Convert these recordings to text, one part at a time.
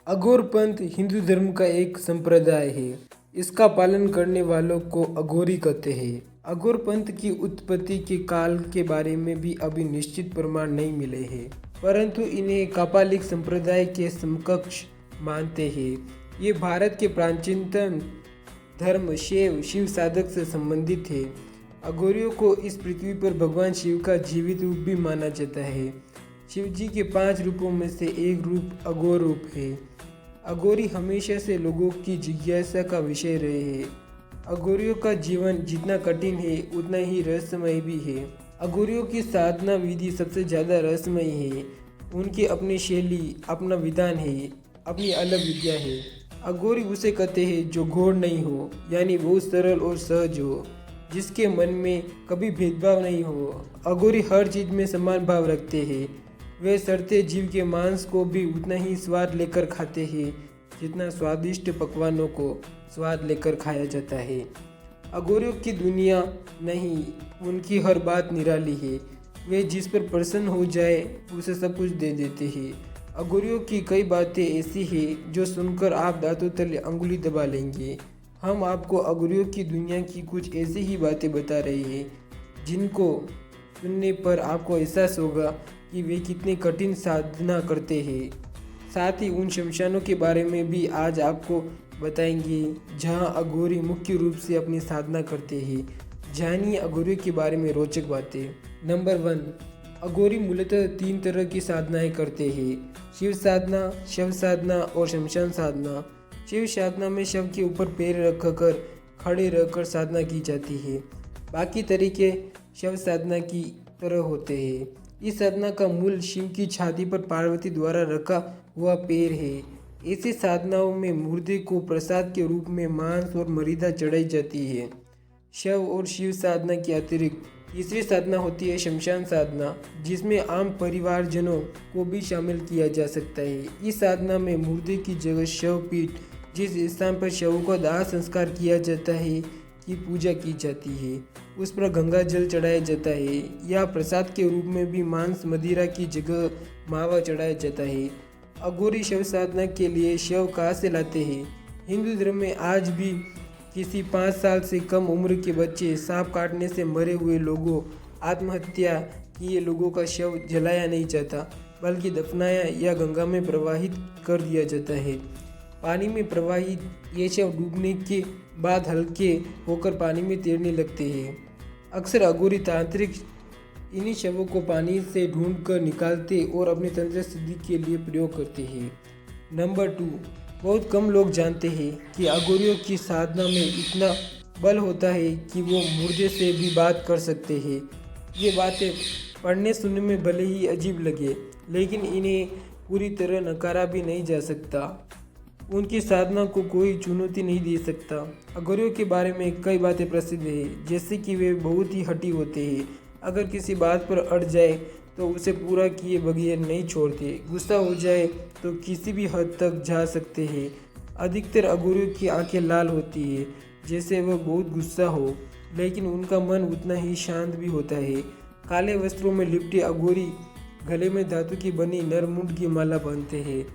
अघोर पंथ हिंदू धर्म का एक संप्रदाय है। इसका पालन करने वालों को अघोरी कहते हैं। अघोर पंथ की उत्पत्ति के काल के बारे में भी अभी निश्चित प्रमाण नहीं मिले हैं, परंतु इन्हें कापालिक संप्रदाय के समकक्ष मानते हैं। ये भारत के प्राचीनतम धर्म शिव साधक से संबंधित है। अघोरियों को इस पृथ्वी पर भगवान शिव का जीवित रूप भी माना जाता है। शिव जी के 5 रूपों में से एक रूप अघोर रूप है। अघोरी हमेशा से लोगों की जिज्ञासा का विषय रहे हैं। अघोरियों का जीवन जितना कठिन है उतना ही रहस्यमय भी है। अघोरियों की साधना विधि सबसे ज़्यादा रहस्यमय है। उनकी अपनी शैली, अपना विधान है, अपनी अलग विद्या है। अघोरी उसे कहते हैं जो घोर नहीं हो, यानी बहुत सरल और सहज हो, जिसके मन में कभी भेदभाव नहीं हो। अघोरी हर चीज़ में समान भाव रखते हैं। वे सड़ते जीव के मांस को भी उतना ही स्वाद लेकर खाते हैं जितना स्वादिष्ट पकवानों को स्वाद लेकर खाया जाता है। अघोरियों की दुनिया नहीं, उनकी हर बात निराली है। वे जिस पर प्रसन्न हो जाए उसे सब कुछ दे देते हैं। अघोरियों की कई बातें ऐसी हैं जो सुनकर आप दांतों तले अंगुली दबा लेंगे। हम आपको अघोरियों की दुनिया की कुछ ऐसी ही बातें बता रहे हैं जिनको सुनने पर आपको एहसास होगा कि वे कितने कठिन साधना करते हैं। साथ ही उन शमशानों के बारे में भी आज आपको बताएंगे जहां अघोरी मुख्य रूप से अपनी साधना करते हैं। जानिए अघोरियों के बारे में रोचक बातें। नंबर 1, अघोरी मूलतः 3 तरह की साधनाएं करते हैं: शिव साधना, शव साधना और शमशान साधना। शिव साधना में शव के ऊपर पैर रखकर खड़े रहकर साधना की जाती है। बाकी तरीके शव साधना की तरह होते हैं। इस साधना का मूल शिव की छाती पर पार्वती द्वारा रखा हुआ पैर है। ऐसी साधनाओं में मुर्दे को प्रसाद के रूप में मांस और मदिरा चढ़ाई जाती है। शव और शिव साधना के अतिरिक्त तीसरी साधना होती है शमशान साधना, जिसमें आम परिवारजनों को भी शामिल किया जा सकता है। इस साधना में मुर्दे की जगह शव पीठ, जिस स्थान पर शव का दाह संस्कार किया जाता है, की पूजा की जाती है। उस पर गंगा जल चढ़ाया जाता है या प्रसाद के रूप में भी मांस मदिरा की जगह मावा चढ़ाया जाता है। अघोरी शव साधना के लिए शव कहाँ से लाते हैं? हिंदू धर्म में आज भी किसी 5 साल से कम उम्र के बच्चे, सांप काटने से मरे हुए लोगों, आत्महत्या किए लोगों का शव जलाया नहीं जाता, बल्कि दफनाया या गंगा में प्रवाहित कर दिया जाता है। पानी में प्रवाहित ये शव डूबने के बाद हल्के होकर पानी में तैरने लगते हैं। अक्सर अघोरी तांत्रिक इन्हीं शवों को पानी से ढूंढकर निकालते और अपनी तंत्र सिद्धि के लिए प्रयोग करते हैं। नंबर 2, बहुत कम लोग जानते हैं कि अघोरियों की साधना में इतना बल होता है कि वो मुर्दे से भी बात कर सकते हैं। ये बातें पढ़ने सुनने में भले ही अजीब लगे, लेकिन इन्हें पूरी तरह नकारा भी नहीं जा सकता। उनकी साधना को कोई चुनौती नहीं दे सकता। अघोरियों के बारे में कई बातें प्रसिद्ध हैं, जैसे कि वे बहुत ही हठी होते हैं। अगर किसी बात पर अड़ जाए तो उसे पूरा किए बगैर नहीं छोड़ते। गुस्सा हो जाए तो किसी भी हद तक जा सकते हैं। अधिकतर अघोरियों की आंखें लाल होती है, जैसे वह बहुत गुस्सा हो, लेकिन उनका मन उतना ही शांत भी होता है। काले वस्त्रों में लिपटे अघोरी गले में धातु की बनी नरमुंड की माला बांधते हैं।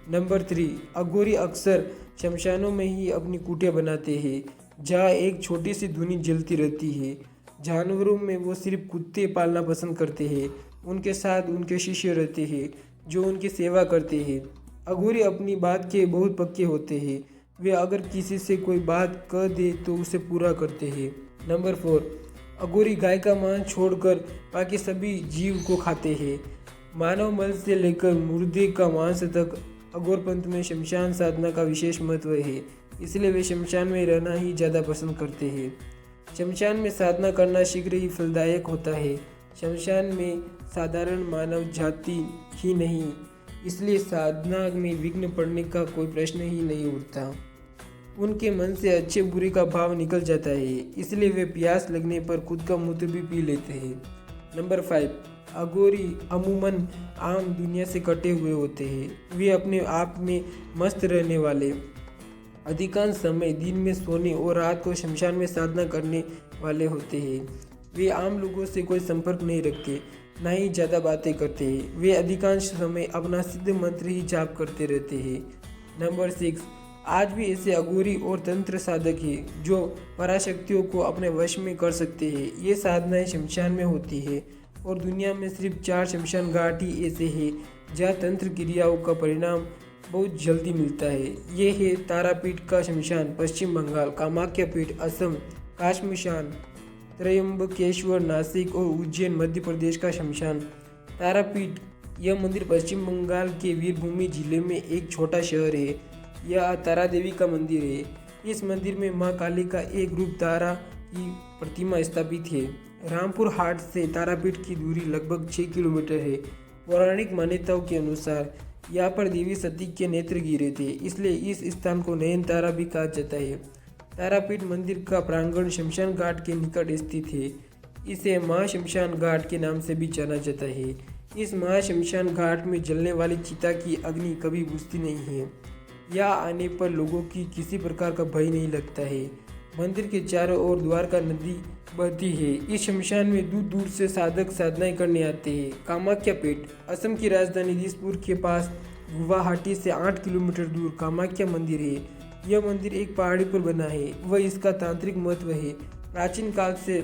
नंबर 3, अघोरी अक्सर शमशानों में ही अपनी कुटिया बनाते हैं, जहाँ एक छोटी सी धुनी जलती रहती है। जानवरों में वो सिर्फ कुत्ते पालना पसंद करते हैं। उनके साथ उनके शिष्य रहते हैं जो उनकी सेवा करते हैं। अघोरी अपनी बात के बहुत पक्के होते हैं। वे अगर किसी से कोई बात कह दे तो उसे पूरा करते हैं। नंबर 4, अघोरी गाय का मांस छोड़कर बाकी सभी जीव को खाते हैं। मानव मल से लेकर मुर्दे का मांस तक अघोर पंथ में शमशान साधना का विशेष महत्व है, इसलिए वे शमशान में रहना ही ज़्यादा पसंद करते हैं। शमशान में साधना करना शीघ्र ही फलदायक होता है। शमशान में साधारण मानव जाति ही नहीं, इसलिए साधना में विघ्न पड़ने का कोई प्रश्न ही नहीं उठता। उनके मन से अच्छे बुरे का भाव निकल जाता है, इसलिए वे प्यास लगने पर खुद का मूत्र भी पी लेते हैं। नंबर 5, अघोरी अमूमन आम दुनिया से कटे हुए होते हैं। वे अपने आप में मस्त रहने वाले, अधिकांश समय दिन में सोने और रात को शमशान में साधना करने वाले होते हैं। वे आम लोगों से कोई संपर्क नहीं रखते, ना ही ज़्यादा बातें करते हैं। वे अधिकांश समय अपना सिद्ध मंत्र ही जाप करते रहते हैं। नंबर 6, आज भी ऐसे अघोरी और तंत्र साधक हैं जो पराशक्तियों को अपने वश में कर सकते हैं। ये साधनाएं शमशान में होती है और दुनिया में सिर्फ 4 शमशान घाट ही ऐसे हैं जहाँ तंत्र क्रियाओं का परिणाम बहुत जल्दी मिलता है। ये है तारापीठ का शमशान पश्चिम बंगाल, कामाख्या पीठ असम, काशमशान त्रयंबकेश्वर नासिक और उज्जैन मध्य प्रदेश का शमशान। तारापीठ, यह मंदिर पश्चिम बंगाल के वीरभूमि जिले में एक छोटा शहर है। यह तारा देवी का मंदिर है। इस मंदिर में मां काली का एक रूप तारा की प्रतिमा स्थापित है। रामपुर हाट से तारापीठ की दूरी लगभग 6 किलोमीटर है। पौराणिक मान्यताओं के अनुसार यहाँ पर देवी सती के नेत्र गिरे थे, इसलिए इस स्थान को नयन तारा भी कहा जाता है। तारापीठ मंदिर का प्रांगण शमशान घाट के निकट स्थित है। इसे महाशमशान घाट के नाम से भी जाना जाता है। इस महाशमशान घाट में जलने वाली चिता की अग्नि कभी बुझती नहीं है। यहाँ आने पर लोगों की किसी प्रकार का भय नहीं लगता है। मंदिर के चारों ओर द्वारका नदी बहती है। इस शमशान में दूर दूर से साधक साधनाएं करने आते हैं। कामाख्या पीठ, असम की राजधानी दिसपुर के पास गुवाहाटी से 8 किलोमीटर दूर कामाख्या मंदिर है। यह मंदिर एक पहाड़ी पर बना है। वह इसका तांत्रिक महत्व है। प्राचीन काल से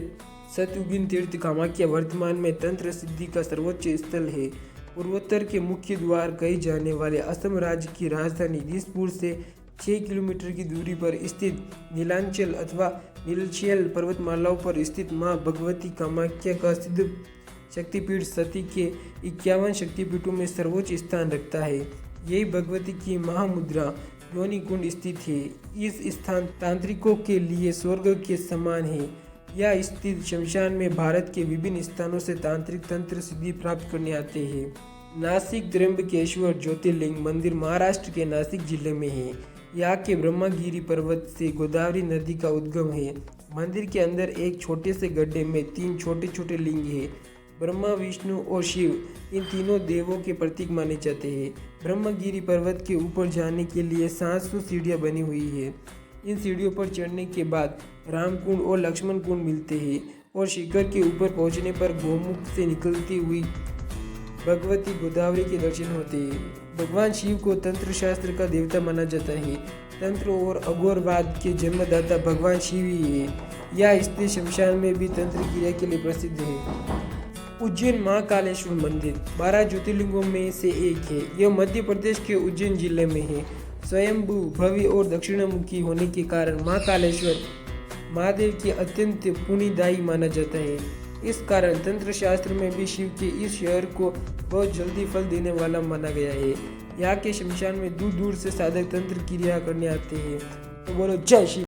सतयुगीन तीर्थ कामाख्या वर्तमान में तंत्र सिद्धि का सर्वोच्च स्थल है। पूर्वोत्तर के मुख्य द्वार कहे जाने वाले असम राज्य की राजधानी दिसपुर से 6 किलोमीटर की दूरी पर स्थित नीलांचल अथवा नीलशैल पर्वतमालाओं पर स्थित मां भगवती कामाख्या का सिद्ध शक्तिपीठ सती के 51 शक्तिपीठों में सर्वोच्च स्थान रखता है। यही भगवती की महामुद्रा योनि कुंड स्थित है। इस स्थान तांत्रिकों के लिए स्वर्ग के समान है। यह स्थित शमशान में भारत के विभिन्न स्थानों से तांत्रिक तंत्र सिद्धि प्राप्त करने आते हैं। नासिक त्र्यंबकेश्वर ज्योतिर्लिंग मंदिर महाराष्ट्र के नासिक जिले में है। यहाँ के ब्रह्मगिरी पर्वत से गोदावरी नदी का उद्गम है। मंदिर के अंदर एक छोटे से गड्ढे में 3 छोटे छोटे लिंग हैं। ब्रह्मा, विष्णु और शिव इन तीनों देवों के प्रतीक माने जाते हैं। ब्रह्मगिरी पर्वत के ऊपर जाने के लिए 700 सीढ़ियाँ बनी हुई है। इन सीढ़ियों पर चढ़ने के बाद रामकुंड और लक्ष्मण कुंड मिलते हैं और शिखर के ऊपर पहुंचने पर गोमुख से निकलती हुई भगवती गोदावरी के दर्शन होते हैं। भगवान शिव को तंत्र शास्त्र का देवता माना जाता है। तंत्र और अघोरवाद के जन्मदाता भगवान शिव ही है। यह स्थित शमशान में भी तंत्र क्रिया के लिए प्रसिद्ध है। उज्जैन महाकालेश्वर मंदिर 12 ज्योतिर्लिंगों में से एक है। यह मध्य प्रदेश के उज्जैन जिले में है। स्वयंभू, भव्य और दक्षिणमुखी होने के कारण महाकालेश्वर महादेव के अत्यंत पुण्यदायी माना जाता है। इस कारण तंत्र शास्त्र में भी शिव के इस शहर को बहुत जल्दी फल देने वाला माना गया है। यहाँ के शमशान में दूर दूर से साधक तंत्र क्रिया करने आते हैं। तो बोलो जय शिव।